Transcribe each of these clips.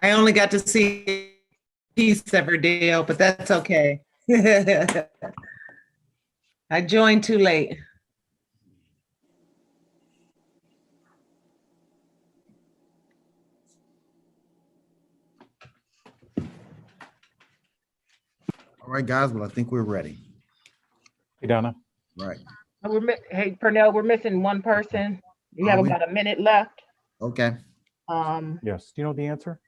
I only got to see piece of her deal, but that's okay. I joined too late. All right, guys. Well, I think we're ready. Hey, Donna. Right. Hey, Pernell, we're missing one person. You have about a minute left. Okay. Yes. Do you know the answer?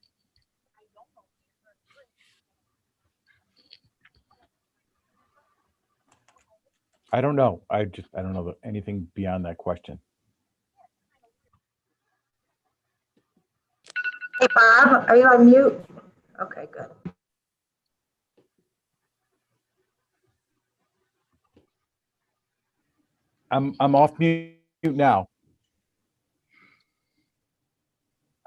I don't know. I don't know anything beyond that question. Hey, Bob, are you on mute? Okay, good. I'm off mute now.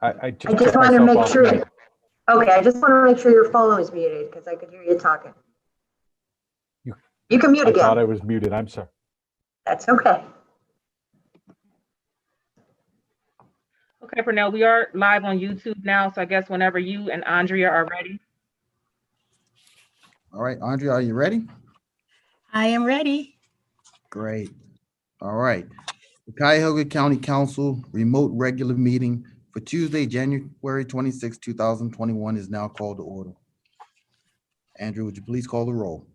I just want to make sure. Okay, I just want to make sure your phone was muted because I could hear you talking. You can mute again. I thought I was muted. I'm sorry. That's okay. Okay, Pernell, we are live on YouTube now, so I guess whenever you and Andrea are ready. All right, Andrea, are you ready? I am ready. Great. All right. The Cuyahoga County Council remote regular meeting for Tuesday, January 26, 2021 is now called to order. Andrew, would you please call the roll?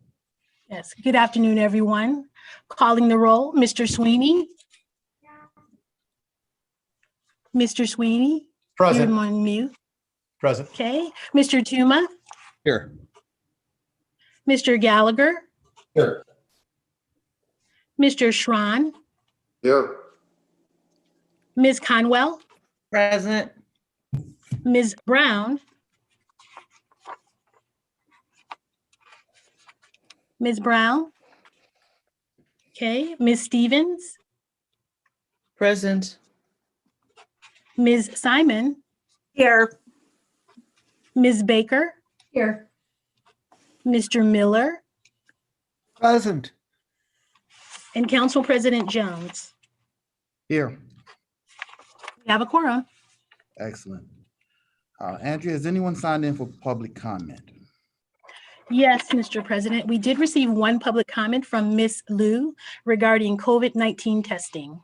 Yes. Good afternoon, everyone. Calling the roll, Mr. Sweeney. Mr. Sweeney. Present. You're on mute. Present. Okay. Mr. Tuma. Here. Mr. Gallagher. Here. Mr. Schron. Here. Ms. Conwell. Present. Ms. Brown. Ms. Brown. Okay. Ms. Stevens. Present. Ms. Simon. Here. Ms. Baker. Here. Mr. Miller. Present. And Council President Jones. Here. We have a quorum. Excellent. Andrea, has anyone signed in for public comment? Yes, Mr. President, we did receive one public comment from Ms. Liu regarding COVID-19 testing.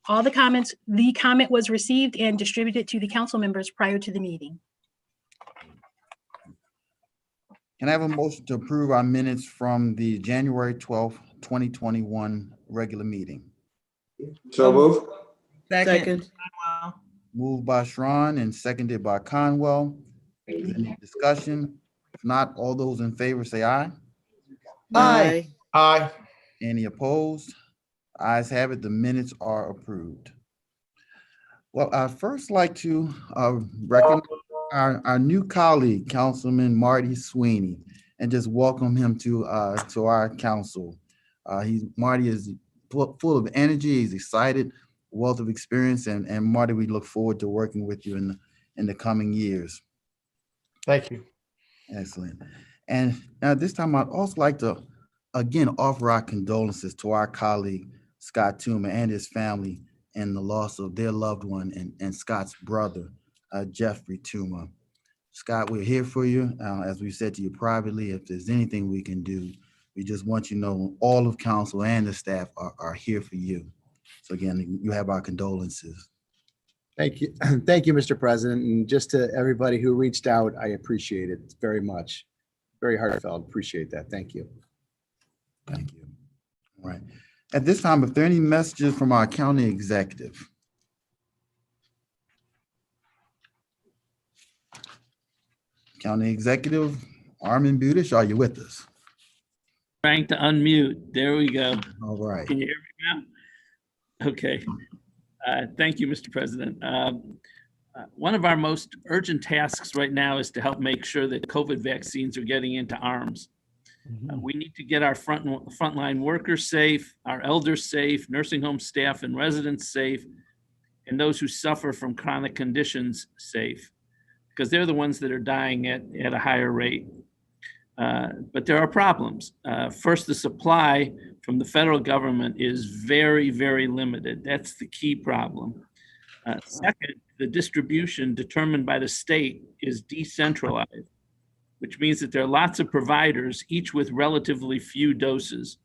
The comment was received and distributed to the council members prior to the meeting. Can I have a motion to approve our minutes from the January 12th, 2021 regular meeting? So move. Second. Moved by Schron and seconded by Conwell. Is there any discussion? If not, all those in favor say aye. Aye. Aye. Any opposed? Ayes have it, the minutes are approved. Well, I'd first like to recognize our new colleague, Councilman Marty Sweeney, and just welcome him to our council. Marty is full of energy, he's excited, wealth of experience, and Marty, we look forward to working with you in the coming years. Thank you. Excellent. And now this time I'd also like to again offer our condolences to our colleague, Scott Tuma, and his family in the loss of their loved one and Scott's brother, Jeffrey Tuma. Scott, we're here for you. As we said to you privately, if there's anything we can do, we just want you to know all of council and the staff are here for you. So again, you have our condolences. Thank you. Thank you, Mr. President. And just to everybody who reached out, I appreciate it very much. Very heartfelt. Appreciate that. Thank you. Thank you. All right. At this time, if there are any messages from our county executive. County Executive Armin Budish, are you with us? Trying to unmute. There we go. All right. Can you hear me now? Okay. Thank you, Mr. President. One of our most urgent tasks right now is to help make sure that COVID vaccines are getting into arms. We need to get our frontline workers safe, our elders safe, nursing home staff and residents safe, and those who suffer from chronic conditions safe, because they're the ones that are dying at a higher rate. But there are problems. First, the supply from the federal government is very, very limited. That's the key problem. Second, the distribution determined by the state is decentralized, which means that there are lots of providers, each with relatively few doses.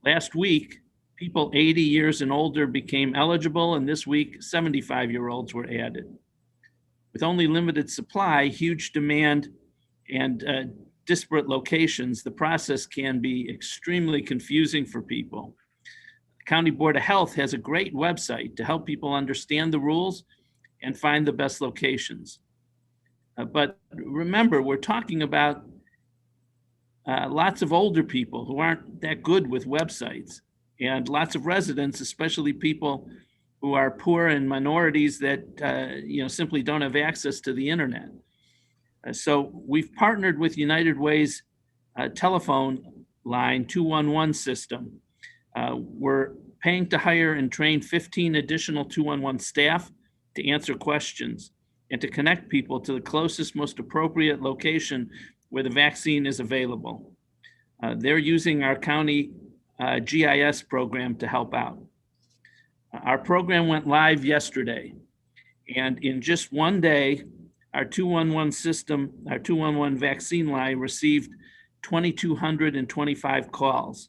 Last week, people 80 years and older became eligible, and this week, 75-year-olds were added. With only limited supply, huge demand, and disparate locations, the process can be extremely confusing for people. The County Board of Health has a great website to help people understand the rules and find the best locations. But remember, we're talking about lots of older people who aren't that good with websites, and lots of residents, especially people who are poor and minorities that simply don't have access to the internet. So we've partnered with United Way's telephone line 211 system. We're paying to hire and train 15 additional 211 staff to answer questions and to connect people to the closest, most appropriate location where the vaccine is available. They're using our county GIS program to help out. Our program went live yesterday, and in just one day, our 211 system, our 211 vaccine line received 2,225 calls.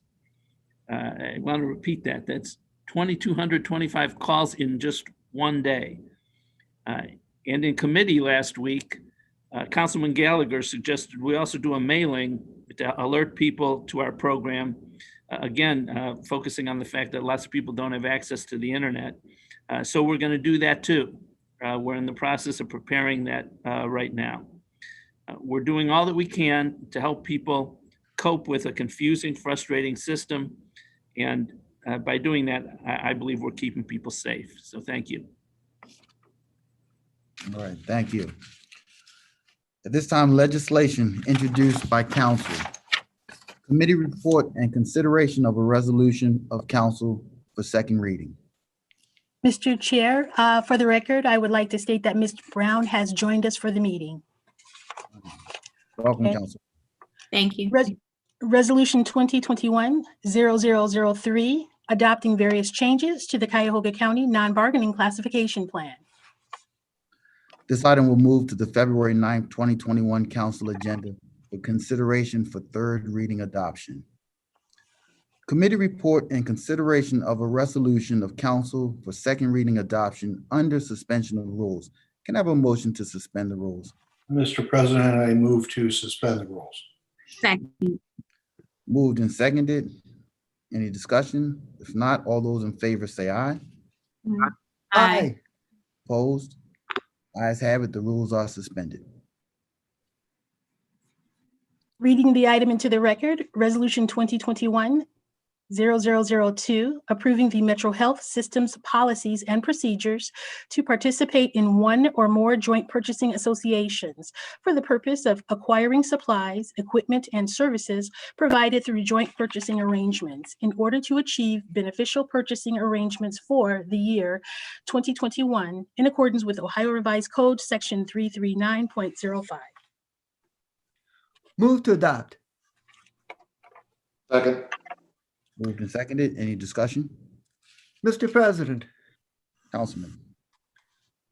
I want to repeat that. That's 2,225 calls in just one day. And in committee last week, Councilman Gallagher suggested we also do a mailing to alert people to our program. Again, focusing on the fact that lots of people don't have access to the internet. So we're going to do that too. We're in the process of preparing that right now. We're doing all that we can to help people cope with a confusing, frustrating system. And by doing that, I believe we're keeping people safe. So thank you. All right, thank you. At this time, legislation introduced by council. Committee report and consideration of a resolution of council for second reading. Mr. Chair, for the record, I would like to state that Mr. Brown has joined us for the meeting. Welcome, Okay. council. Thank you. Resolution 2021-0003, adopting various changes to the Cuyahoga County non-bargaining classification plan. This item will move to the February 9th, 2021 council agenda for consideration for third reading adoption. Committee report and consideration of a resolution of council for second reading adoption under suspension of rules. Can I have a motion to suspend the rules? Mr. President, I move to suspend the rules. Second. Moved and seconded. Any discussion? If not, all those in favor say aye. Aye. Opposed? Ayes have it, the rules are suspended. Reading the item into the record, Resolution 2021-0002, approving the Metro Health Systems policies and procedures to participate in one or more joint purchasing associations for the purpose of acquiring supplies, equipment, and services provided through joint purchasing arrangements in order to achieve beneficial purchasing arrangements for the year 2021 in accordance with Ohio Revised Code, Section 339.05. Move to adopt. Second. Moved and seconded. Any discussion? Mr. President, Councilman.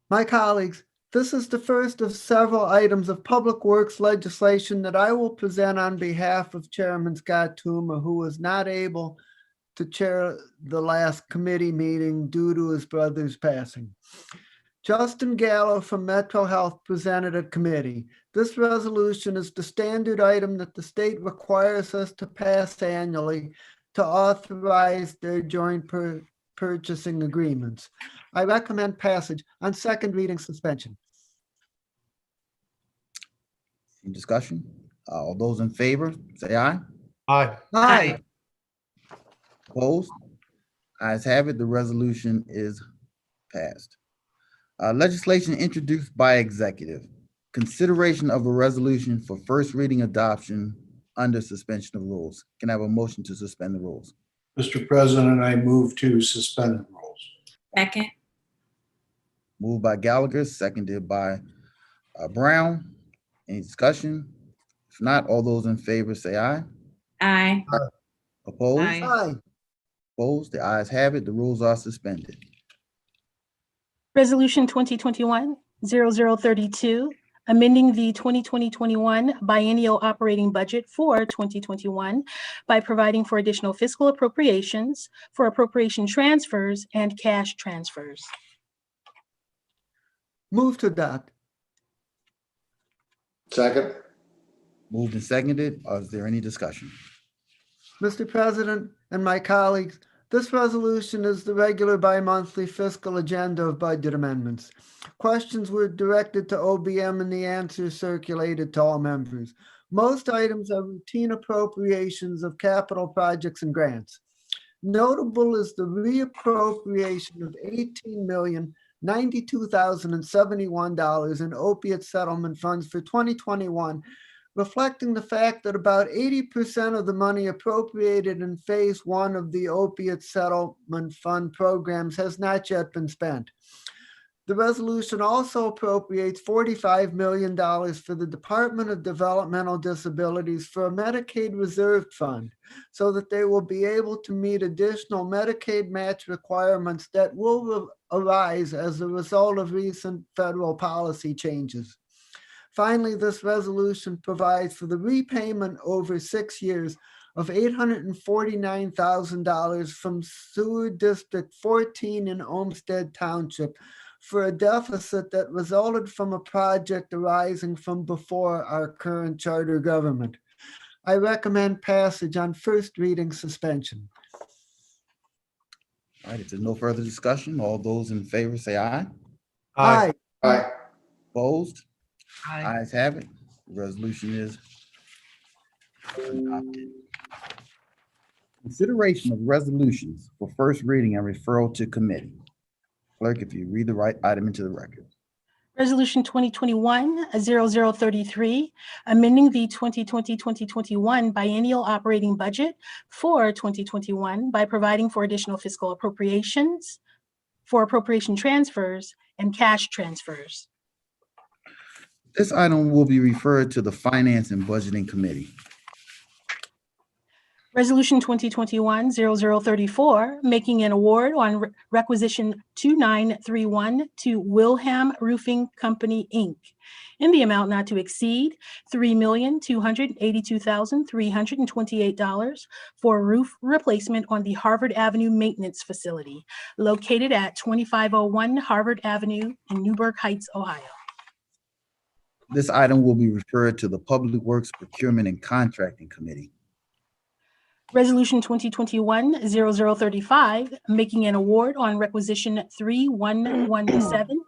my colleagues, this is the first of several items of public works legislation that I will present on behalf of Chairman Scott Tuma, who was not able to chair the last committee meeting due to his brother's passing. Justin Gallo from Metro Health presented at committee. This resolution is the standard item that the state requires us to pass annually to authorize their joint purchasing agreements. I recommend passage on second reading suspension. Any discussion? All those in favor, say aye. Aye. Aye. Opposed? Ayes have it, the resolution is passed. Legislation introduced by executive. Consideration of a resolution for first reading adoption under suspension of rules. Can I have a motion to suspend the rules? Mr. President, I move to suspend the rules. Second. Moved by Gallagher, seconded by Brown. Any discussion? If not, all those in favor say aye. Aye. Opposed? Aye. Aye. Opposed? The ayes have it, the rules are suspended. Resolution 2021-0032, amending the 2020-21 biennial operating budget for 2021 by providing for additional fiscal appropriations for appropriation transfers and cash transfers. Move to adopt. Second. Moved and seconded. Is there any discussion? Mr. President and my colleagues, this resolution is the regular bi-monthly fiscal agenda of budget amendments. Questions were directed to OBM and the answers circulated to all members. Most items are routine appropriations of capital projects and grants. Notable is the reappropriation of $18,092,071 in opiate settlement funds for 2021, reflecting the fact that about 80% of the money appropriated in phase 1 of the opiate settlement fund programs has not yet been spent. The resolution also appropriates $45 million for the Department of Developmental Disabilities for a Medicaid reserve fund so that they will be able to meet additional Medicaid match requirements that will arise as a result of recent federal policy changes. Finally, this resolution provides for the repayment over 6 years of $849,000 from Sewer District 14 in Olmsted Township for a deficit that resulted from a project arising from before our current charter government. I recommend passage on first reading suspension. All right, if there's no further discussion, all those in favor say aye. Aye. Aye. Opposed? Ayes have it. The resolution is adopted. Consideration of resolutions for first reading and referral to committee. Clerk, if you read the right item into the record. Resolution 2021-0033, amending the 2020-2021 biennial operating budget for 2021 by providing for additional fiscal appropriations, for appropriation transfers, and cash transfers. This item will be referred to the Finance and Budgeting Committee. Resolution 2021-0034, making an award on requisition 2931 to Wilhelm Roofing Company, Inc. in the amount not to exceed $3,282,328 for roof replacement on the Harvard Avenue Maintenance Facility located at 2501 Harvard Avenue in Newburgh Heights, Ohio. This item will be referred to the Public Works Procurement and Contracting Committee. Resolution 2021-0035, making an award on requisition 3117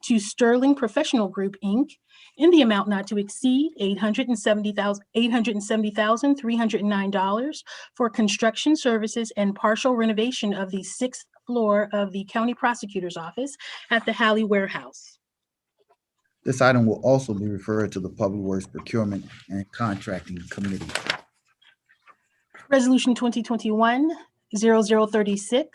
to Sterling Professional Group, Inc. in the amount not to exceed $870,309 for construction services and partial renovation of the 6th floor of the County Prosecutor's Office at the Halley Warehouse. This item will also be referred to the Public Works Procurement and Contracting Committee. Resolution 2021-0036,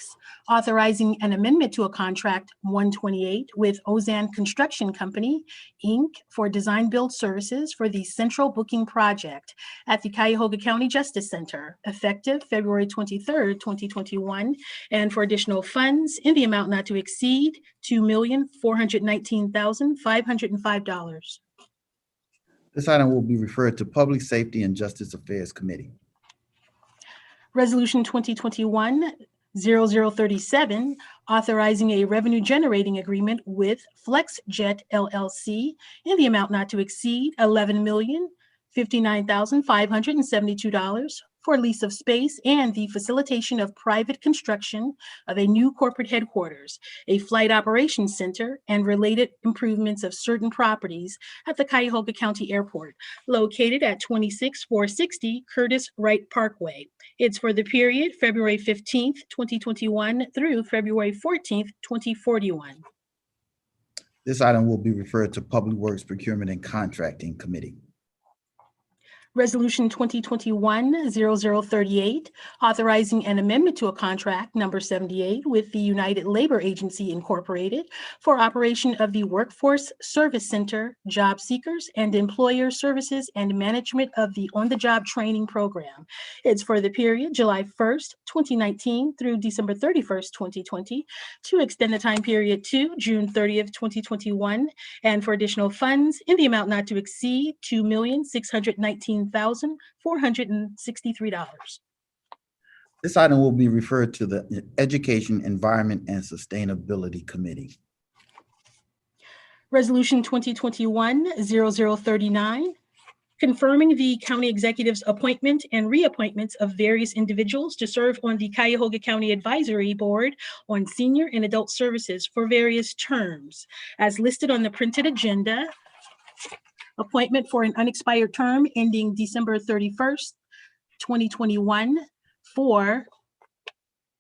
authorizing an amendment to a contract 128 with Ozan Construction Company, Inc. for design build services for the Central Booking Project at the Cuyahoga County Justice Center, effective February 23rd, 2021, and for additional funds in the amount not to exceed $2,419,505. This item will be referred to Public Safety and Justice Affairs Committee. Resolution 2021-0037, authorizing a revenue generating agreement with FlexJet LLC in the amount not to exceed $11,059,572 for lease of space and the facilitation of private construction of a new corporate headquarters, a flight operations center, and related improvements of certain properties at the Cuyahoga County Airport, located at 26460 Curtis Wright Parkway. It's for the period February 15th, 2021 through February 14th, 2041. This item will be referred to Public Works Procurement and Contracting Committee. Resolution 2021-0038, authorizing an amendment to a contract number 78 with the United Labor Agency Incorporated for operation of the Workforce Service Center, Job Seekers and Employer Services and management of the on-the-job training program. It's for the period July 1st, 2019 through December 31st, 2020, to extend the time period to June 30th, 2021, and for additional funds in the amount not to exceed $2,619,463. This item will be referred to the Education, Environment, and Sustainability Committee. Resolution 2021-0039, confirming the county executive's appointment and reappointments of various individuals to serve on the Cuyahoga County Advisory Board on Senior and Adult Services for various terms. As listed on the printed agenda, appointment for an unexpired term ending December 31st, 2021 for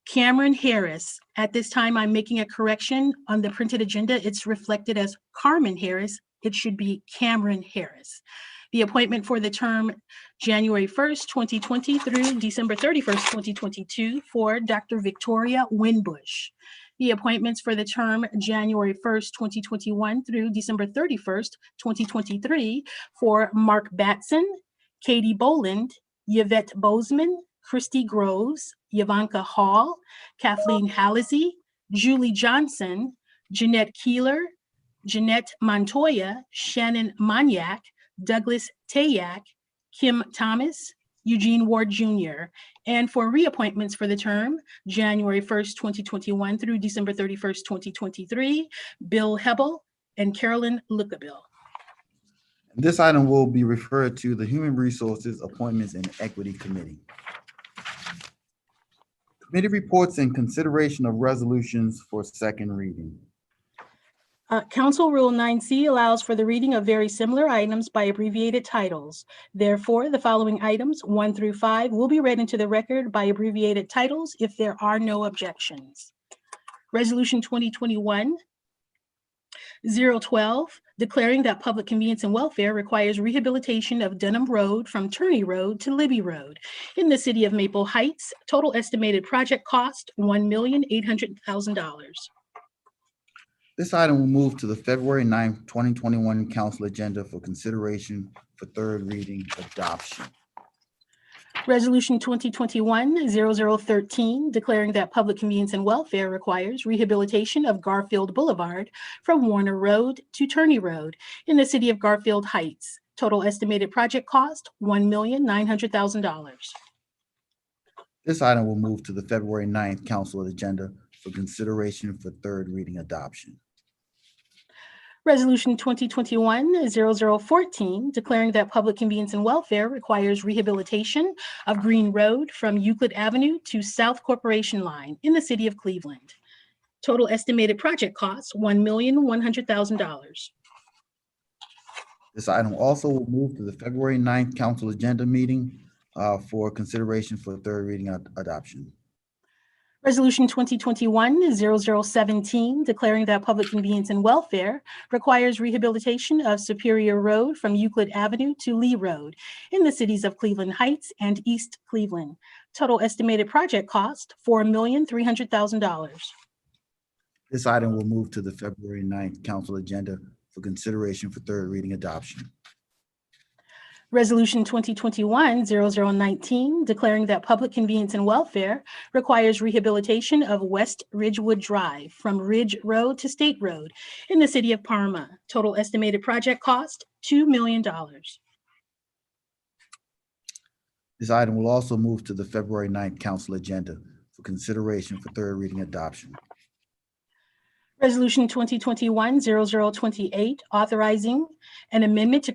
Cameron Harris. At this time, I'm making a correction on the printed agenda. It's reflected as Carmen Harris. It should be Cameron Harris. The appointment for the term January 1st, 2020 through December 31st, 2022 for Dr. Victoria Winbush. The appointments for the term January 1st, 2021 through December 31st, 2023 for Mark Batson, Katie Boland, Yvette Bozeman, Christy Groves, Yavanka Hall, Kathleen Hallisey, Julie Johnson, Jeanette Keeler, Jeanette Montoya, Shannon Maniak, Douglas Tayak, Kim Thomas, Eugene Ward Jr., and for reappointments for the term January 1st, 2021 through December 31st, 2023, Bill Hebel and Carolyn Lookabill. This item will be referred to the Human Resources, Appointments, and Equity Committee. Committee reports and consideration of resolutions for second reading. Council Rule 9C allows for the reading of very similar items by abbreviated titles. Therefore, the following items 1 through 5 will be read into the record by abbreviated titles if there are no objections. Resolution 2021-012, declaring that public convenience and welfare requires rehabilitation of Denham Road from Turney Road to Libby Road in the city of Maple Heights. Total estimated project cost, $1,800,000. This item will move to the February 9th, 2021 council agenda for consideration for third reading adoption. Resolution 2021-0013, declaring that public convenience and welfare requires rehabilitation of Garfield Boulevard from Warner Road to Turney Road in the city of Garfield Heights. Total estimated project cost, $1,900,000. This item will move to the February 9th council agenda for consideration for third reading adoption. Resolution 2021-0014, declaring that public convenience and welfare requires rehabilitation of Green Road from Euclid Avenue to South Corporation Line in the city of Cleveland. Total estimated project cost, $1,100,000. This item also will move to the February 9th council agenda meeting for consideration for third reading adoption. Resolution 2021-0017, declaring that public convenience and welfare requires rehabilitation of Superior Road from Euclid Avenue to Lee Road in the cities of Cleveland Heights and East Cleveland. Total estimated project cost, $4,300,000. This item will move to the February 9th council agenda for consideration for third reading adoption. Resolution 2021-0019, declaring that public convenience and welfare requires rehabilitation of West Ridgewood Drive from Ridge Road to State Road in the city of Parma. Total estimated project cost, $2 million. This item will also move to the February 9th council agenda for consideration for third reading adoption. Resolution 2021-0028, authorizing an amendment to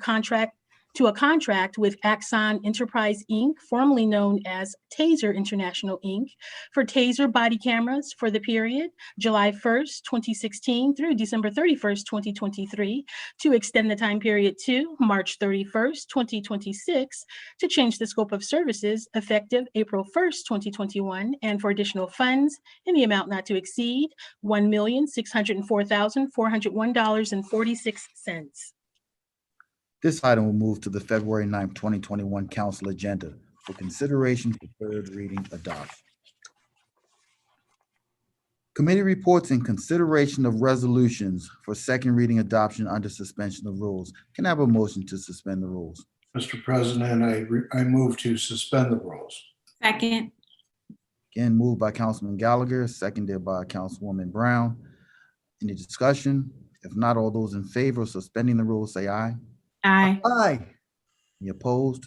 a contract with Axon Enterprise, Inc., formerly known as Taser International, Inc., for Taser body cameras for the period July 1st, 2016 through December 31st, 2023, to extend the time period to March 31st, 2026, to change the scope of services effective April 1st, 2021, and for additional funds in the amount not to exceed $1,604,401.46. This item will move to the February 9th, 2021 council agenda for consideration for third reading adoption. Committee reports and consideration of resolutions for second reading adoption under suspension of rules. Can I have a motion to suspend the rules? Mr. President, I move to suspend the rules. Second. Again, moved by Councilman Gallagher, seconded by Councilwoman Brown. Any discussion? If not, all those in favor of suspending the rules, say aye. Aye. Aye. Any opposed?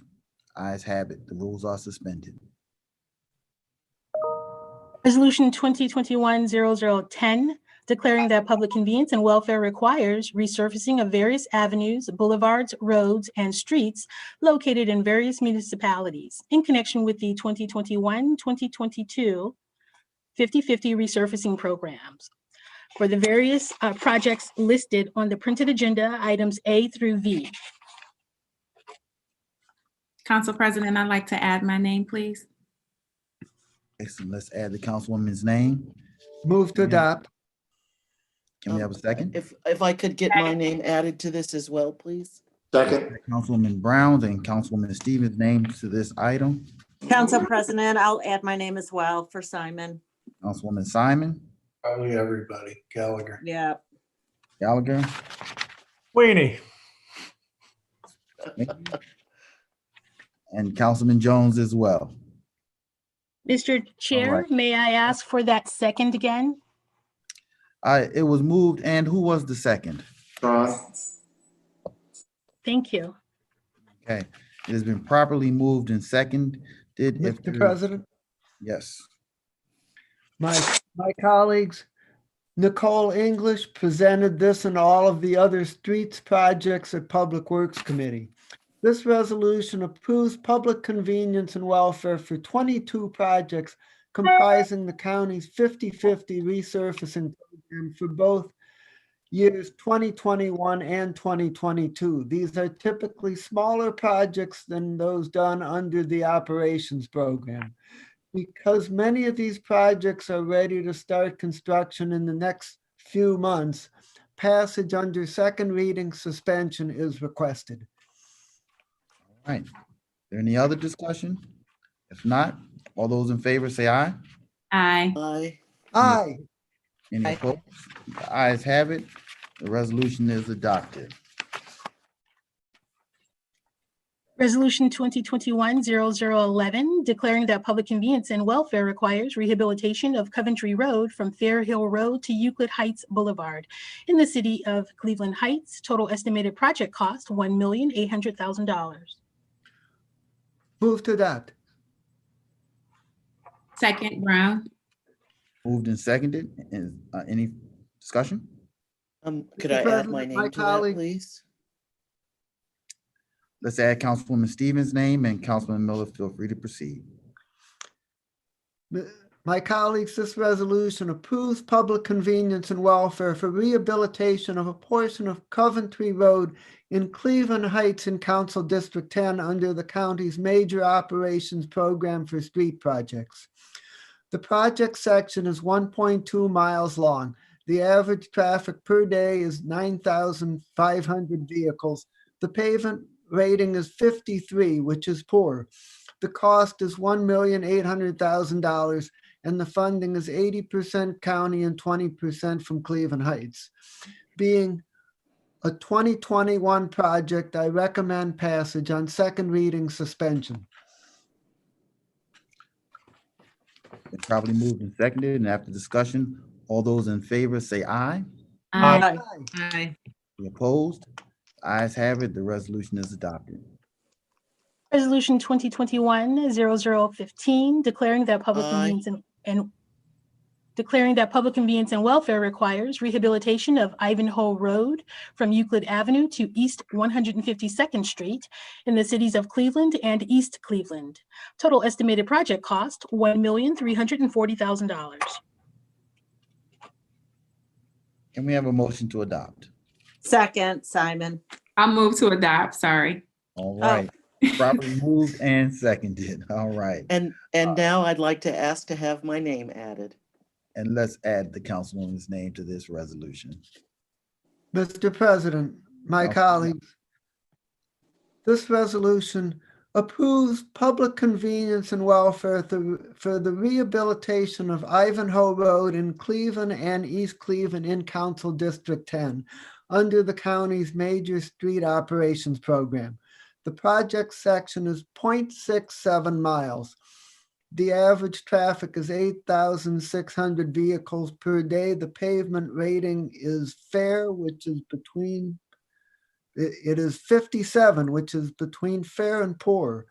Ayes have it. The rules are suspended. Resolution 2021-0010, declaring that public convenience and welfare requires resurfacing of various avenues, boulevards, roads, and streets located in various municipalities in connection with the 2021-2022 50/50 resurfacing programs. For the various projects listed on the printed agenda, items A through V. Council President, I'd like to add my name, please. Excellent. Let's add the councilwoman's name. Move to adopt. Can we have a second? If I could get my name added to this as well, please. Second. Councilwoman Brown and Councilwoman Stevens' names to this item. Council President, I'll add my name as well for Simon. Councilwoman Simon, Probably everybody. Gallagher. Yeah. Gallagher, Weenie. and Councilman Jones as well. Mr. Chair, right. may I ask for that second again? It was moved, and who was the second? Thank you. Okay, it has been properly moved and seconded. Mr. President, Yes. my colleagues, Nicole English presented this and all of the other streets projects at Public Works Committee. This resolution approves public convenience and welfare for 22 projects comprising the county's 50/50 resurfacing program for both years 2021 and 2022. These are typically smaller projects than those done under the operations program. Because many of these projects are ready to start construction in the next few months, passage under second reading suspension is requested. All right. Is there any other discussion? If not, all those in favor say aye. Aye. Aye. Aye. Any Aye. opposed? The ayes have it. The resolution is adopted. Resolution 2021-0011, declaring that public convenience and welfare requires rehabilitation of Coventry Road from Fair Hill Road to Euclid Heights Boulevard in the city of Cleveland Heights. Total estimated project cost, $1,800,000. Move to adopt. Second, Brown. Moved and seconded. And any discussion? Could Mr. I add President, my my name to that, colleague- please? Let's add Councilwoman Stevens' name, and Councilman Miller, feel free to proceed. My colleagues, this resolution approves public convenience and welfare for rehabilitation of a portion of Coventry Road in Cleveland Heights in Council District 10 under the county's major operations program for street projects. The project section is 1.2 miles long. The average traffic per day is 9,500 vehicles. The pavement rating is 53, which is poor. The cost is $1,800,000, and the funding is 80% county and 20% from Cleveland Heights. Being a 2021 project, I recommend passage on second reading suspension. It's probably moved and seconded, and after discussion, all those in favor say aye. Aye. Aye. Any opposed? Ayes have it. The resolution is adopted. Resolution 2021-0015, declaring that public Aye. convenience and declaring that public convenience and welfare requires rehabilitation of Ivanhoe Road from Euclid Avenue to East 152nd Street in the cities of Cleveland and East Cleveland. Total estimated project cost, $1,340,000. Can we have a motion to adopt? Second, Simon. I'll move to adopt, sorry. All right. Properly moved and seconded. All right. And now I'd like to ask to have my name added. And let's add the councilwoman's name to this resolution. Mr. President, my Councilman. colleagues, This resolution approves public convenience and welfare for the rehabilitation of Ivanhoe Road in Cleveland and East Cleveland in Council District 10 under the county's major street operations program. The project section is 0.67 miles. The average traffic is 8,600 vehicles per day. The pavement rating is fair, which is between, it is 57, which is between fair and poor.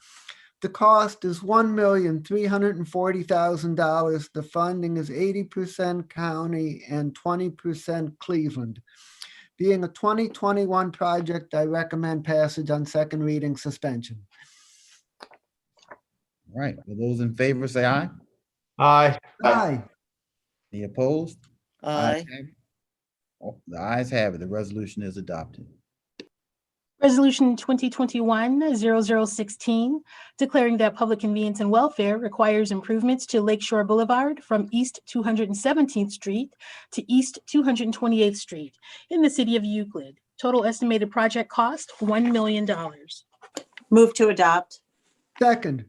The cost is $1,340,000. The funding is 80% county and 20% Cleveland. Being a 2021 project, I recommend passage on second reading suspension. All right, will those in favor say aye? Aye. Aye. Any opposed? Aye. Oh, the ayes have it. The resolution is adopted. Resolution 2021-0016, declaring that public convenience and welfare requires improvements to Lakeshore Boulevard from East 217th Street to East 228th Street in the city of Euclid. Total estimated project cost, $1 million. Move to adopt. Second.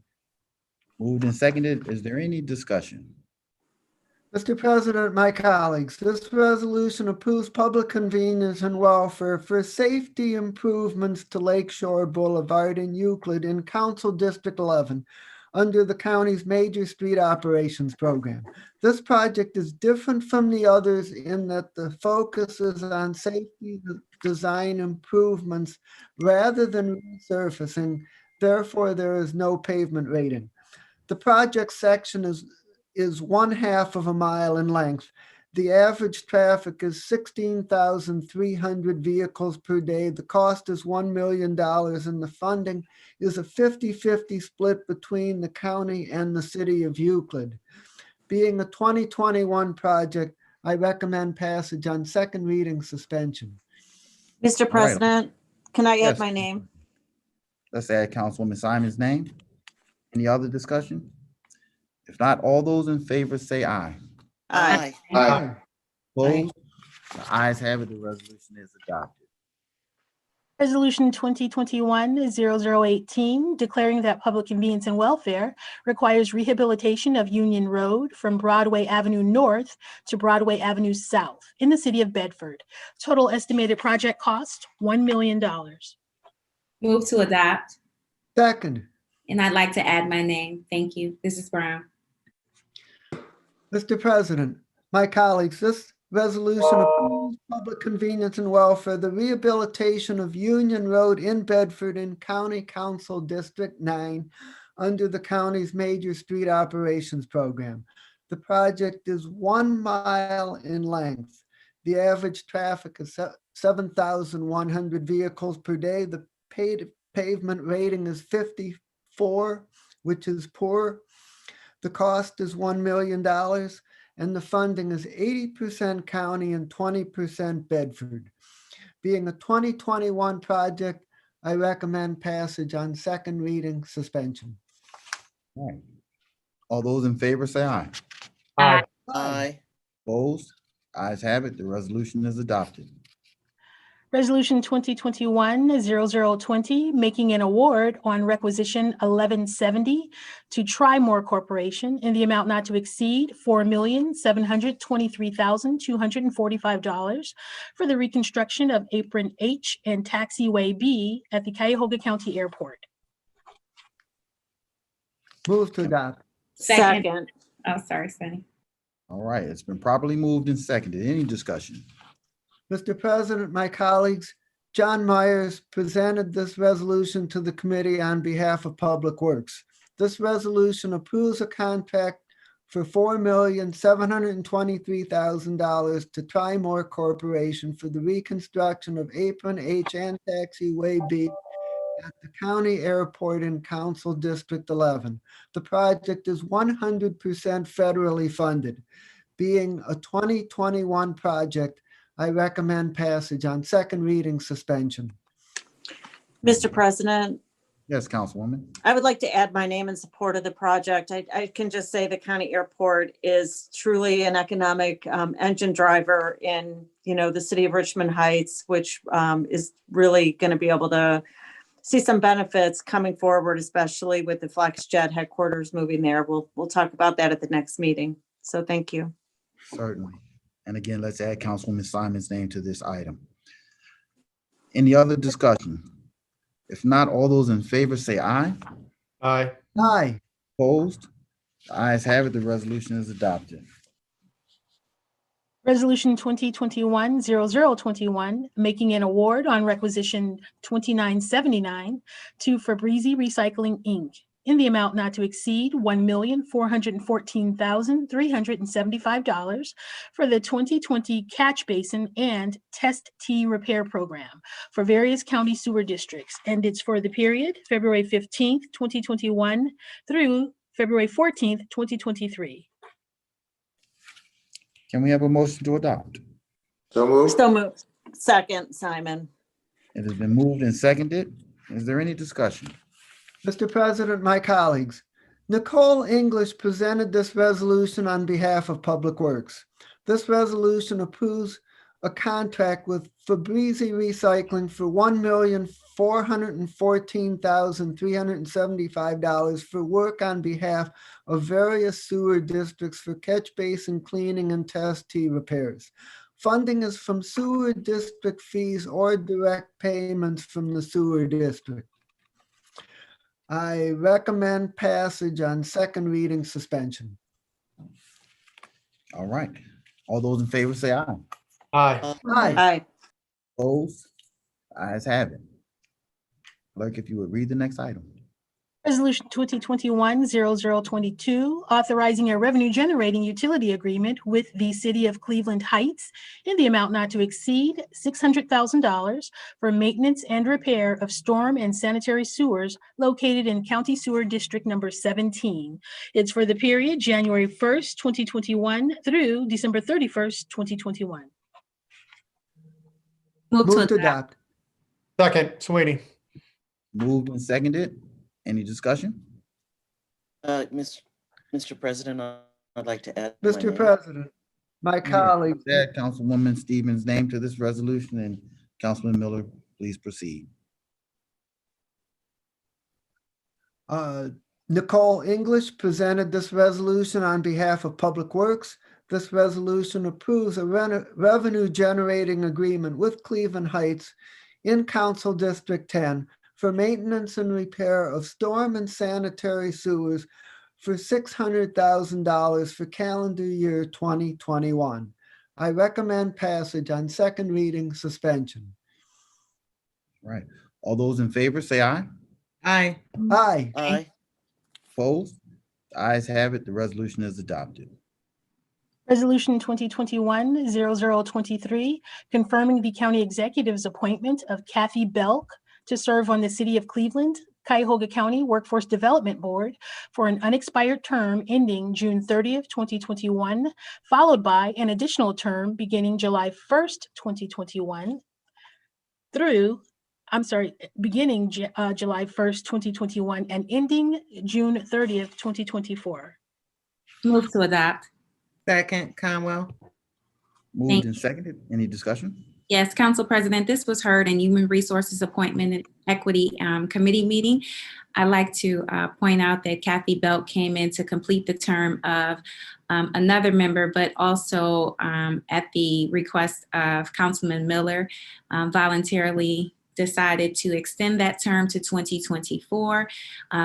Moved and seconded. Is there any discussion? Mr. President, my colleagues, this resolution approves public convenience and welfare for safety improvements to Lakeshore Boulevard in Euclid in Council District 11 under the county's major street operations program. This project is different from the others in that the focus is on safety design improvements rather than resurfacing. Therefore, there is no pavement rating. The project section is 1/2 of a mile in length. The average traffic is 16,300 vehicles per day. The cost is $1 million and the funding is a 50-50 split between the county and the city of Euclid. Being a 2021 project, I recommend passage on second reading suspension. Mr. President, can I Yes. add my name? Let's add Councilwoman Simon's name. Any other discussion? If not, all those in favor say aye. Aye. Aye. Opposed? The ayes have it. The resolution is adopted. Resolution 2021-0018, declaring that public convenience and welfare requires rehabilitation of Union Road from Broadway Avenue North to Broadway Avenue South in the city of Bedford. Total estimated project cost, $1 million. Move to adopt. Second. And I'd like to add my name. Thank you. This is Brown. Mr. President, my colleagues, this resolution approves public convenience and welfare, the rehabilitation of Union Road in Bedford in County Council District 9 under the county's major street operations program. The project is 1 mile in length. The average traffic is 7,100 vehicles per day. The pavement rating is 54, which is poor. The cost is $1 million and the funding is 80% county and 20% Bedford. Being a 2021 project, I recommend passage on second reading suspension. All right. All those in favor say aye. Aye. Aye. Opposed? Ayes have it. The resolution is adopted. Resolution 2021-0020, making an award on requisition 1170 to Trimore Corporation in the amount not to exceed $4,723,245 for the reconstruction of Apron H and Taxiway B at the Cuyahoga County Airport. Move to adopt. Second. Oh, sorry, Sunny. All right, it's been properly moved and seconded. Any discussion? Mr. President, my colleagues, John Myers presented this resolution to the committee on behalf of Public Works. This resolution approves a contract for $4,723,000 to Trimore Corporation for the reconstruction of Apron H and Taxiway B at the county airport in Council District 11. The project is 100% federally funded. Being a 2021 project, I recommend passage on second reading suspension. Mr. President, Yes, Councilwoman. I would like to add my name in support of the project. I can just say the county airport is truly an economic engine driver in, the city of Richmond Heights, which is really going to be able to see some benefits coming forward, especially with the FlexJet headquarters moving there. We'll talk about that at the next meeting. So thank you. Certainly. And again, let's add Councilwoman Simon's name to this item. Any other discussion? If not, all those in favor say aye. Aye. Aye. Opposed? The ayes have it. The resolution is adopted. Resolution 2021-0021, making an award on requisition 2979 to Febreze Recycling, Inc. in the amount not to exceed $1,414,375 for the 2020 catch basin and test T repair program for various county sewer districts. And it's for the period February 15th, 2021 through February 14th, 2023. Can we have a motion to adopt? So moved. Still moved. Second, Simon. It has been moved and seconded. Is there any discussion? Mr. President, my colleagues, Nicole English presented this resolution on behalf of Public Works. This resolution approves a contract with Febreze Recycling for $1,414,375 for work on behalf of various sewer districts for catch basin cleaning and test T repairs. Funding is from sewer district fees or direct payments from the sewer district. I recommend passage on second reading suspension. All right. All those in favor say aye. Aye. Aye. Aye. Opposed? The ayes have it. Clerk, if you would read the next item. Resolution 2021-0022, authorizing a revenue-generating utility agreement with the City of Cleveland Heights in the amount not to exceed $600,000 for maintenance and repair of storm and sanitary sewers located in County Sewer District Number 17. It's for the period January 1st, 2021 through December 31st, 2021. Move Move to to adopt. adopt. Second, Sweeney. Moved and seconded. Any discussion? Mr. President, I'd like to add. my Mr. name. President, my colleagues, Add Councilwoman Stevens' name to this resolution, and Councilman Miller, please proceed. Nicole English presented this resolution on behalf of Public Works. This resolution approves a revenue-generating agreement with Cleveland Heights in Council District 10 for maintenance and repair of storm and sanitary sewers for $600,000 for calendar year 2021. I recommend passage on second reading suspension. Right. All those in favor say aye. Aye. Aye. Aye. Opposed? The ayes have it. The resolution is adopted. Resolution 2021-0023, confirming the county executive's appointment of Kathy Belk to serve on the City of Cleveland, Cuyahoga County Workforce Development Board for an unexpired term ending June 30th, 2021, followed by an additional term beginning July 1st, 2021 beginning July 1st, 2021 and ending June 30th, 2024. Move to adopt. Second, Conwell. Moved Thank and seconded. Any discussion? Yes, Council President, this was heard in Human Resources Appointment and Equity Committee meeting. I'd like to point out that Kathy Belk came in to complete the term of another member, but also at the request of Councilman Miller, voluntarily decided to extend that term to 2024.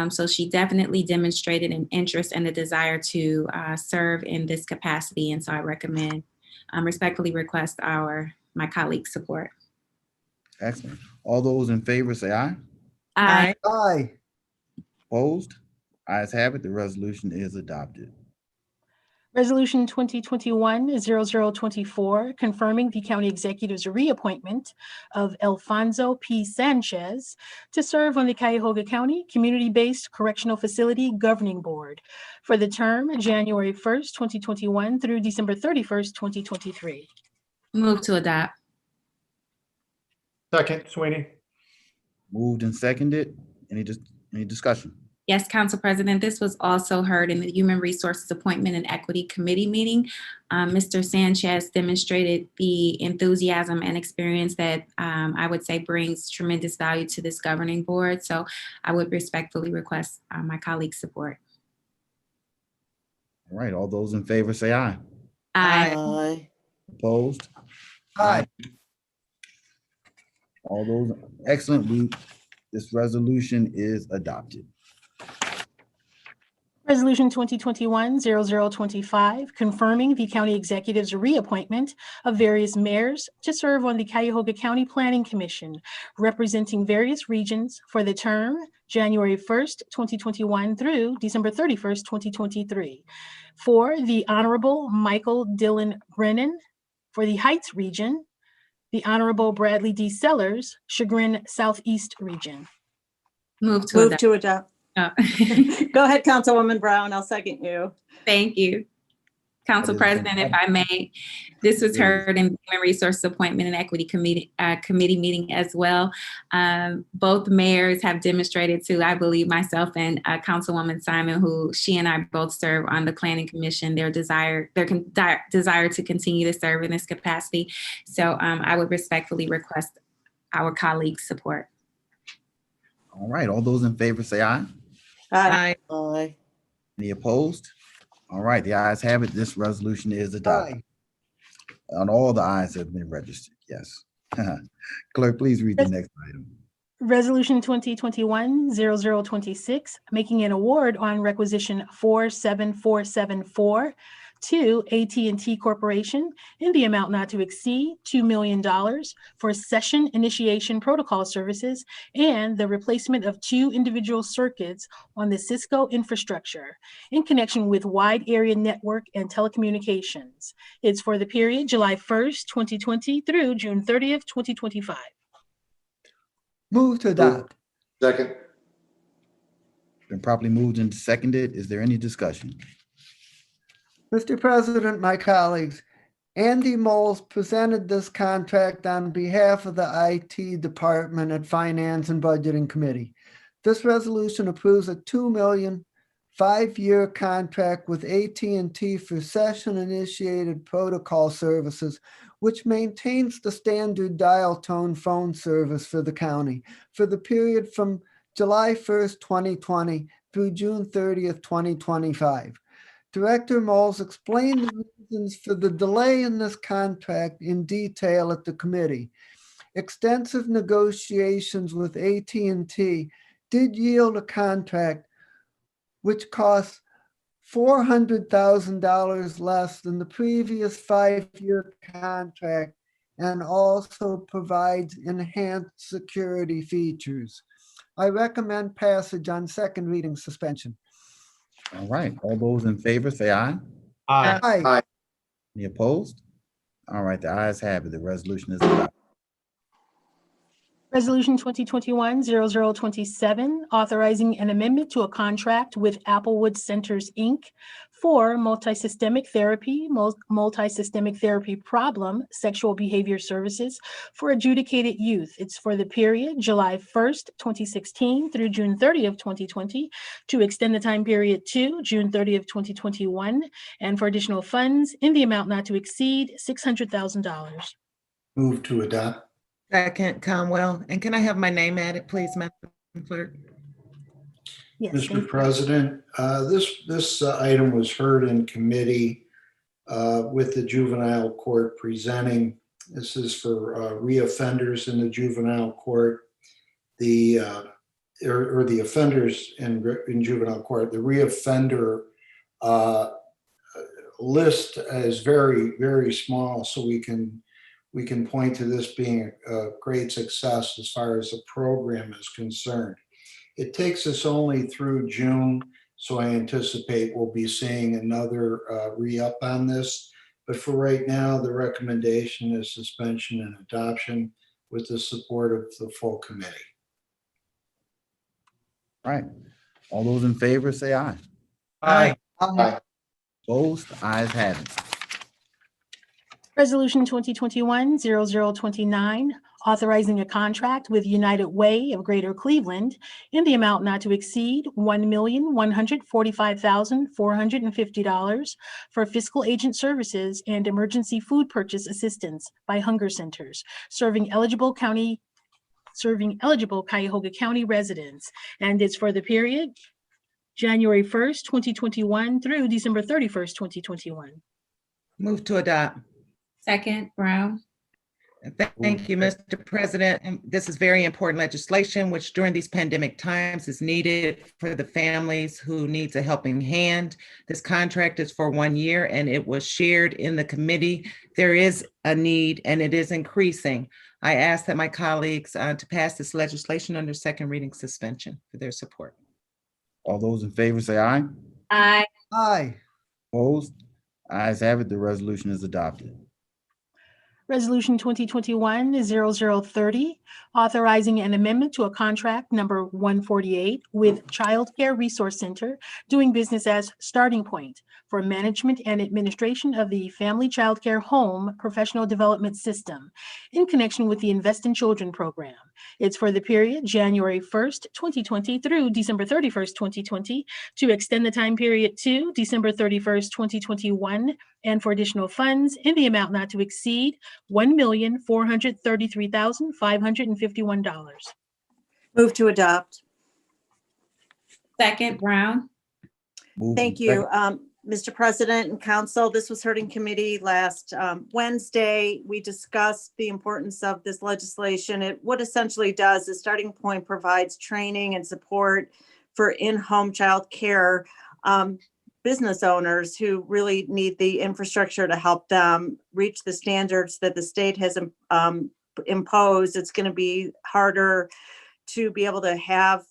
So she definitely demonstrated an interest and a desire to serve in this capacity. And so I recommend, respectfully request my colleagues' support. Excellent. All those in favor say aye. Aye. Aye. Opposed? Ayes have it. The resolution is adopted. Resolution 2021-0024, confirming the county executive's reappointment of Alfonso P. Sanchez to serve on the Cuyahoga County Community-Based Correctional Facility Governing Board for the term January 1st, 2021 through December 31st, 2023. Move to adopt. Second, Sweeney. Moved and seconded. Any discussion? Yes, Council President, this was also heard in the Human Resources Appointment and Equity Committee meeting. Mr. Sanchez demonstrated the enthusiasm and experience that I would say brings tremendous value to this governing board. So I would respectfully request my colleagues' support. All right, all those in favor say aye. Aye. Aye. Opposed? Aye. All those, excellent. This resolution is adopted. Resolution 2021-0025, confirming the county executive's reappointment of various mayors to serve on the Cuyahoga County Planning Commission, representing various regions for the term January 1st, 2021 through December 31st, 2023. For the Honorable Michael Dillon Brennan for the Heights region, the Honorable Bradley D. Sellers, Chagrin Southeast region. Move to Move adopt. to adopt. Oh. Go ahead, Councilwoman Brown. I'll second you. Thank you. Council President, if I may, this was heard in the Human Resources Appointment and Equity Committee meeting as well. Both mayors have demonstrated to, I believe, myself and Councilwoman Simon, who she and I both serve on the Planning Commission, their desire to continue to serve in this capacity. So I would respectfully request our colleagues' support. All right, all those in favor say aye. Aye. Aye. Any opposed? All right, the ayes have it. This resolution is adopted. And all the ayes have been registered, yes. Clerk, please read the next item. Resolution 2021-0026, making an award on requisition 47474 to AT&T Corporation in the amount not to exceed $2 million for session initiation protocol services and the replacement of 2 individual circuits on the Cisco infrastructure in connection with wide area network and telecommunications. It's for the period July 1st, 2020 through June 30th, 2025. Move to adopt. Second. Been properly moved and seconded. Is there any discussion? Mr. President, my colleagues, Andy Moles presented this contract on behalf of the IT Department at Finance and Budgeting Committee. This resolution approves a $2 million 5-year contract with AT&T for session-initiated protocol services, which maintains the standard dial tone phone service for the county for the period from July 1st, 2020 through June 30th, 2025. Director Moles explained the reasons for the delay in this contract in detail at the committee. Extensive negotiations with AT&T did yield a contract which costs $400,000 less than the previous 5-year contract and also provides enhanced security features. I recommend passage on second reading suspension. All right, all those in favor say aye. Aye. Aye. Any opposed? All right, the ayes have it. The resolution is adopted. Resolution 2021-0027, authorizing an amendment to a contract with Applewood Centers, Inc. for multisystemic therapy problem, sexual behavior services for adjudicated youth. It's for the period July 1st, 2016 through June 30th, 2020, to extend the time period to June 30th, 2021, and for additional funds in the amount not to exceed $600,000. Move to adopt. Second, Conwell. And can I have my name added, please, Madam Clerk? Yes, thank Mr. you. President, this item was heard in committee with the juvenile court presenting. This is for reoffenders in the juvenile court. The offenders in juvenile court. The reoffender list is very, very small, so we can point to this being a great success as far as the program is concerned. It takes us only through June, so I anticipate we'll be seeing another re-up on this. But for right now, the recommendation is suspension and adoption with the support of the full committee. All right, all those in favor say aye. Aye. Aye. Opposed? Ayes have it. Resolution 2021-0029, authorizing a contract with United Way of Greater Cleveland in the amount not to exceed $1,145,450 for fiscal agent services and emergency food purchase assistance by hunger centers, serving eligible Cuyahoga County residents. And it's for the period January 1st, 2021 through December 31st, 2021. Move to adopt. Second, Brown. Thank you, Mr. President. And this is very important legislation, which during these pandemic times is needed for the families who needs a helping hand. This contract is for 1 year and it was shared in the committee. There is a need and it is increasing. I ask that my colleagues to pass this legislation under second reading suspension for their support. All those in favor say aye. Aye. Aye. Opposed? Ayes have it. The resolution is adopted. Resolution 2021-0030, authorizing an amendment to a contract number 148 with Child Care Resource Center, doing business as Starting Point, for management and administration of the Family Child Care Home Professional Development System in connection with the Invest in Children program. It's for the period January 1st, 2020 through December 31st, 2020, to extend the time period to December 31st, 2021, and for additional funds in the amount not to exceed $1,433,551. Move to adopt. Second, Brown. Moved Thank and you, second. Mr. President and Council. This was heard in committee last Wednesday. We discussed the importance of this legislation. What essentially does is Starting Point provides training and support for in-home child care business owners who really need the infrastructure to help them reach the standards that the state has imposed. It's going to be harder to be able to have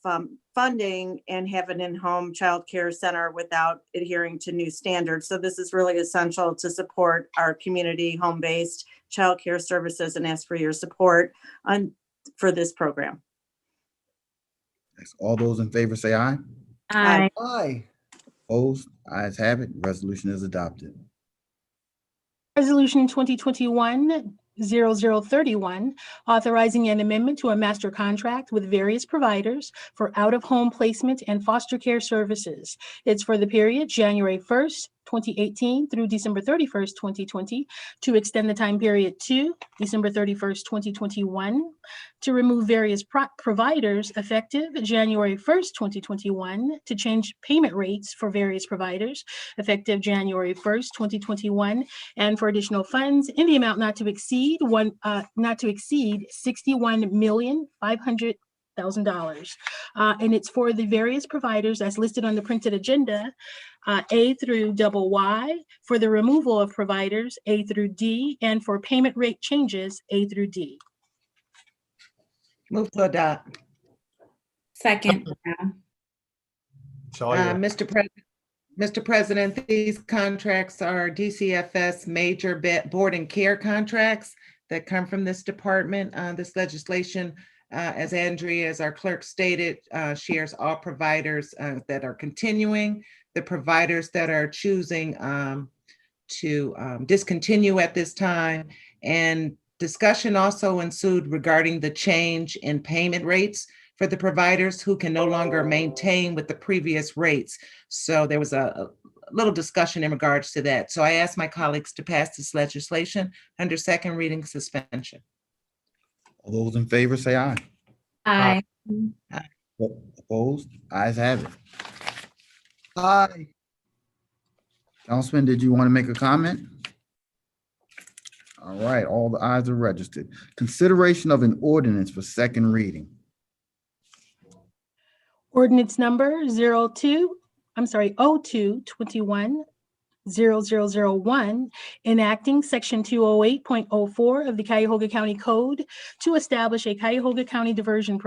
funding and have an in-home child care center without adhering to new standards. So this is really essential to support our community home-based child care services, and ask for your support for this program. All those in favor say aye. Aye. Aye. Opposed? Ayes have it. Resolution is adopted. Resolution 2021-0031, authorizing an amendment to a master contract with various providers for out-of-home placement and foster care services. It's for the period January 1st, 2018 through December 31st, 2020, to extend the time period to December 31st, 2021, to remove various providers effective January 1st, 2021, to change payment rates for various providers effective January 1st, 2021, and for additional funds in the amount not to exceed $61,500,000. And it's for the various providers as listed on the printed agenda, A through Y, for the removal of providers, A through D, and for payment rate changes, A through D. Move to adopt. Second, Brown. Mr. President, these contracts are DCFS major board and care contracts that come from this department. This legislation, as Andrea, as our clerk stated, shares all providers that are continuing, the providers that are choosing to discontinue at this time, and discussion also ensued regarding the change in payment rates for the providers who can no longer maintain with the previous rates. So there was a little discussion in regards to that. So I ask my colleagues to pass this legislation under second reading suspension. All those in favor say aye. Aye. Opposed? Ayes have it. Aye. Councilman, did you want to make a comment? All right, all the ayes are registered. Consideration of an ordinance for second reading. Ordinance number 0221-0001, enacting section 208.04 of the Cuyahoga County Code to establish a Cuyahoga County diversion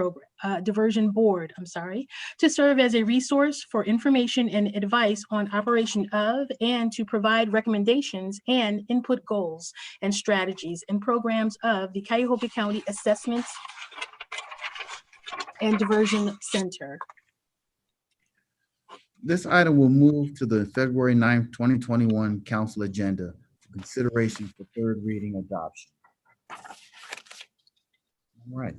board, to serve as a resource for information and advice on operation of and to provide recommendations and input goals and strategies and programs of the Cuyahoga County Assessments and Diversion Center. This item will move to the February 9th, 2021 council agenda for consideration for third reading adoption. All right.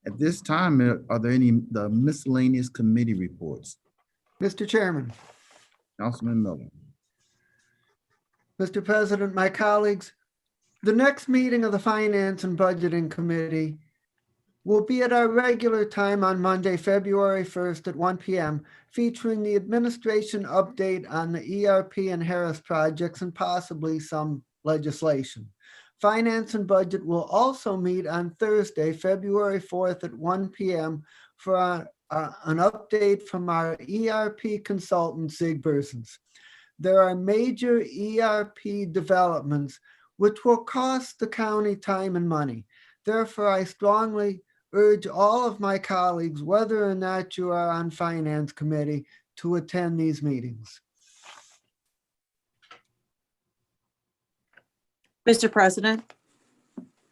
At this time, are there any the miscellaneous committee reports? Mr. Chairman, Councilman Miller. Mr. President, my colleagues, the next meeting of the Finance and Budgeting Committee will be at our regular time on Monday, February 1st at 1 p.m., featuring the administration update on the ERP and Harris projects and possibly some legislation. Finance and Budget will also meet on Thursday, February 4th at 1 p.m. for an update from our ERP consultant, Zigbersons. There are major ERP developments which will cost the county time and money. Therefore, I strongly urge all of my colleagues, whether or not you are on Finance Committee, to attend these meetings. Mr. President.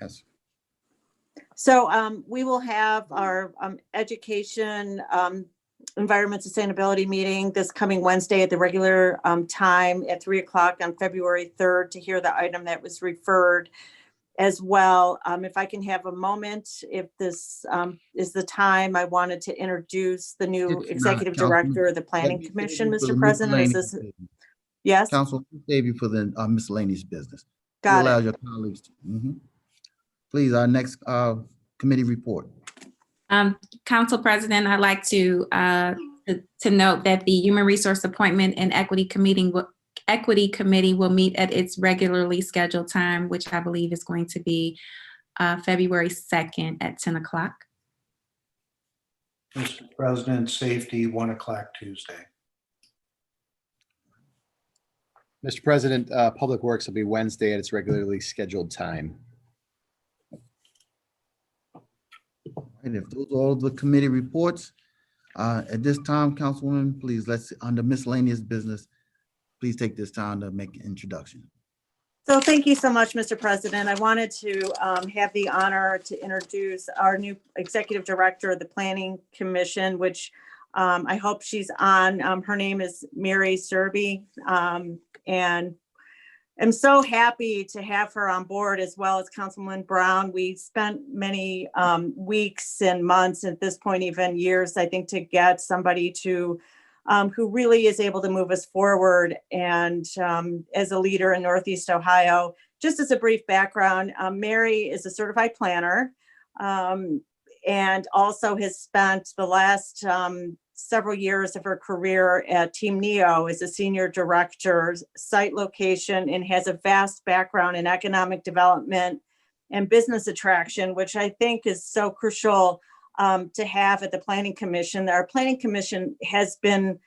Yes. So we will have our education, environment sustainability meeting this coming Wednesday at the regular time at 3 o'clock on February 3rd to hear the item that was referred as well. If I can have a moment, if this is the time, I wanted to introduce the new executive director of the Planning Commission, Mr. President. Is this? Yes. Council, save you for the miscellaneous business. Got allow it. your colleagues to. Please, our next committee report. Council President, I'd like to note that the Human Resource Appointment and Equity Committee will meet at its regularly scheduled time, which I believe is going to be February 2nd at 10 o'clock. Mr. President, safety, 1 o'clock Tuesday. Mr. President, Public Works will be Wednesday at its regularly scheduled time. And if those are all the committee reports, at this time, Councilwoman, please, under miscellaneous business, please take this time to make an introduction. So thank you so much, Mr. President. I wanted to have the honor to introduce our new executive director of the Planning Commission, which I hope she's on. Her name is Mary Serby, and I'm so happy to have her on board, as well as Councilman Brown. We spent many weeks and months, at this point even years, I think, to get somebody to who really is able to move us forward and as a leader in Northeast Ohio. Just as a brief background, Mary is a certified planner and also has spent the last several years of her career at Team Neo as a senior director, site location, and has a vast background in economic development and business attraction, which I think is so crucial to have at the Planning Commission. Our Planning Commission has been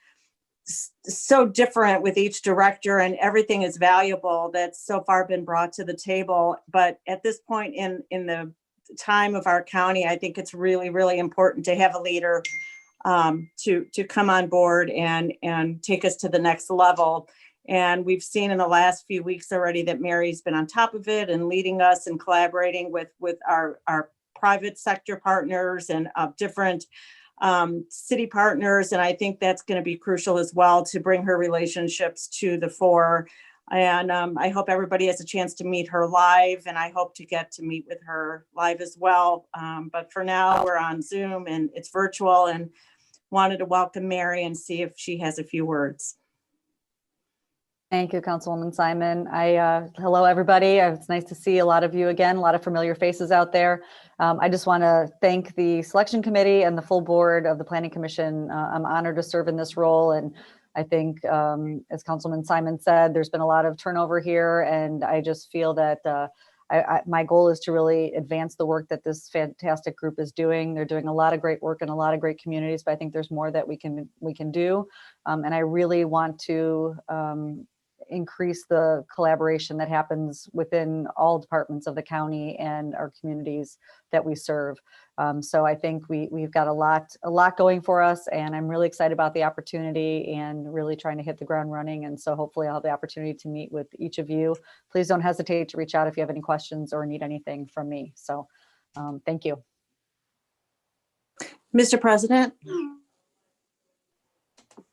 so different with each director, and everything is valuable that's so far been brought to the table. But at this point in the time of our county, I think it's really, really important to have a leader to come on board and take us to the next level. And we've seen in the last few weeks already that Mary's been on top of it and leading us and collaborating with our private sector partners and different city partners. And I think that's going to be crucial as well to bring her relationships to the fore. And I hope everybody has a chance to meet her live, and I hope to get to meet with her live as well. But for now, we're on Zoom and it's virtual, and wanted to welcome Mary and see if she has a few words. Thank you, Councilwoman Simon. Hello, everybody. It's nice to see a lot of you again, a lot of familiar faces out there. I just want to thank the selection committee and the full board of the Planning Commission. I'm honored to serve in this role. And I think, as Councilman Simon said, there's been a lot of turnover here. And I just feel that my goal is to really advance the work that this fantastic group is doing. They're doing a lot of great work in a lot of great communities, but I think there's more that we can do. And I really want to increase the collaboration that happens within all departments of the county and our communities that we serve. So I think we've got a lot going for us, and I'm really excited about the opportunity and really trying to hit the ground running. And so hopefully I'll have the opportunity to meet with each of you. Please don't hesitate to reach out if you have any questions or need anything from me. So thank you. Mr. President.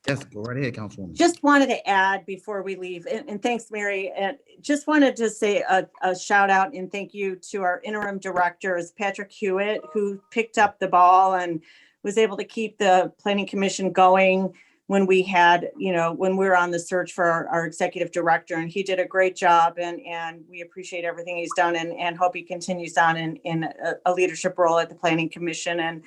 Yes, go right ahead, Councilwoman. Just wanted to add before we leave, and thanks, Mary, and just wanted to say a shout out and thank you to our interim directors, Patrick Hewitt, who picked up the ball and was able to keep the planning commission going when we had, when we were on the search for our executive director, and he did a great job, and we appreciate everything he's done and hope he continues on in a leadership role at the planning commission. And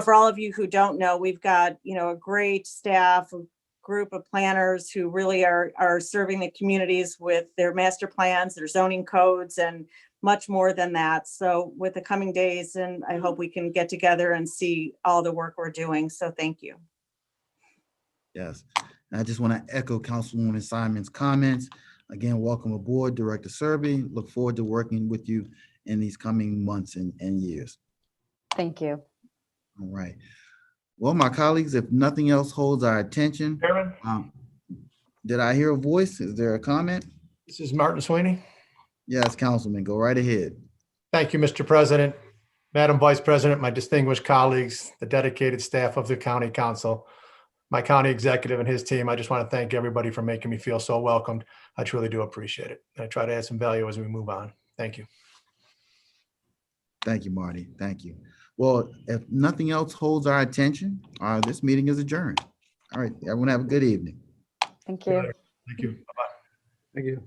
for all of you who don't know, we've got, a great staff, a group of planners who really are serving the communities with their master plans, their zoning codes, and much more than that. So with the coming days, and I hope we can get together and see all the work we're doing. So thank you. Yes, and I just want to echo Councilwoman Simon's comments. Again, welcome aboard, Director Serby. Look forward to working with you in these coming months and years. Thank you. All right. Well, my colleagues, if nothing else holds our attention. Chairman? Did I hear a voice? Is there a comment? This is Martin Sweeney. Yes, Councilman, go right ahead. Thank you, Mr. President, Madam Vice President, my distinguished colleagues, the dedicated staff of the County Council, my county executive and his team. I just want to thank everybody for making me feel so welcomed. I truly do appreciate it. I try to add some value as we move on. Thank you. Thank you, Marty. Thank you. Well, if nothing else holds our attention, this meeting is adjourned. All right, everyone have a good evening. Thank you. Thank you. Bye-bye. Thank you.